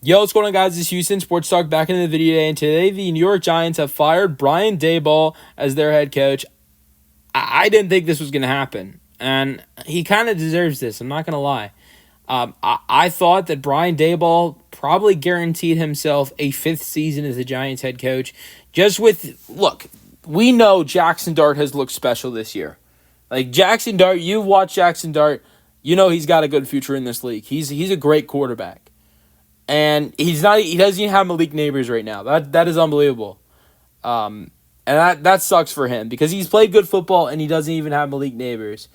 Yo, what's going on, guys? This is Houston Sports Talk back in the video today, and today the New York Giants have fired Brian Daboll as their head coach. I didn't think this was going to happen, and he kind of deserves this. I'm not going to lie. I thought that Brian Daboll probably guaranteed himself a fifth season as the Giants head coach. Look, we know Jackson Dart has looked special this year. Like Jackson Dart, you've watched Jackson Dart, you know he's got a good future in this league. He's a great quarterback. And he doesn't even have Malik Neighbors right now. That is unbelievable. And that sucks for him because he's played good football and he doesn't even have Malik Neighbors.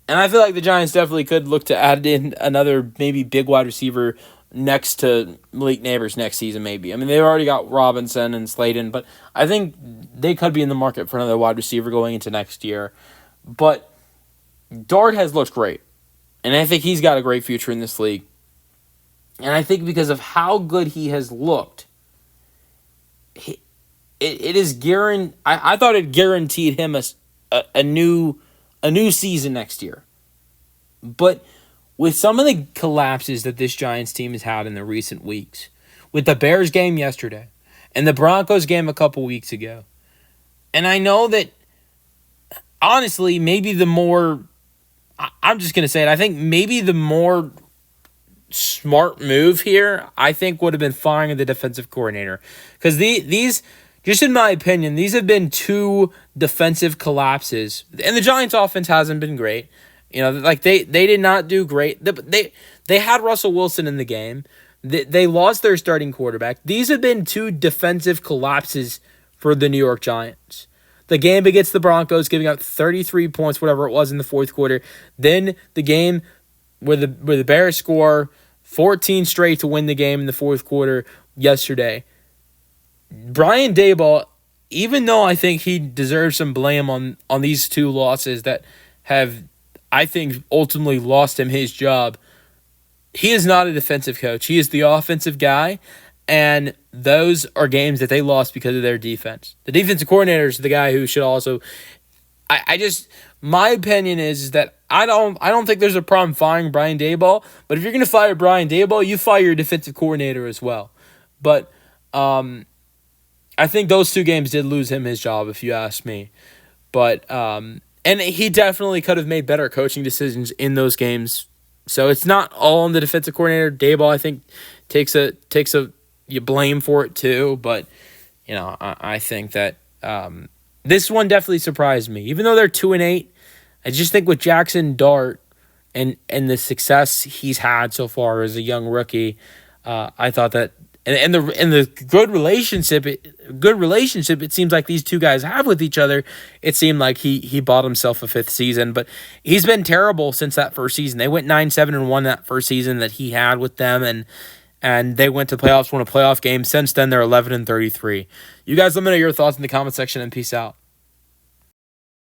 And I feel like the Giants definitely could look to add in another maybe big wide receiver next to Malik Neighbors next season maybe. I mean, they've already got Robinson and Slayton, but I think they could be in the market for another wide receiver going into next year. But Dart has looked great. And I think he's got a great future in this league. And I think because of how good he has looked, it is guaranteed. I thought it guaranteed him a new season next year. But with some of the collapses that this Giants team has had in the recent weeks, with the Bears game yesterday and the Broncos game a couple weeks ago, and I know that honestly, maybe the more, I'm just going to say it, I think maybe the more smart move here, I think, would have been firing the defensive coordinator. Because these, just in my opinion, these have been two defensive collapses. And the Giants' offense hasn't been great. You know, like they did not do great. They had Russell Wilson in the game. They lost their starting quarterback. These have been two defensive collapses for the New York Giants. The game against the Broncos, giving up 33 points, whatever it was in the fourth quarter. Then the game where the Bears score 14 straight to win the game in the fourth quarter yesterday. Brian Daboll, even though I think he deserves some blame on these two losses that have, I think, ultimately lost him his job, he is not a defensive coach. He is the offensive guy, and those are games that they lost because of their defense. The defensive coordinator is the guy who should also... My opinion is that I don't think there's a problem firing Brian Daboll, but if you're going to fire Brian Daboll, you fire your defensive coordinator as well. But I think those two games did lose him his job, if you ask me. But and he definitely could have made better coaching decisions in those games. So it's not all on the defensive coordinator. Daboll, I think, takes you blame for it too. But you know, I think that this one definitely surprised me. Even though they're 2-8, I just think with Jackson Dart and the success he's had so far as a young rookie, I thought that and the good relationship it seems like these two guys have with each other. It seemed like he bought himself a fifth season, but he's been terrible since that first season. They went 9-7-1 that first season that he had with them, and they went to playoffs, won a playoff game. Since then, they're 11-33. You guys let me know your thoughts in the comment section, and peace out.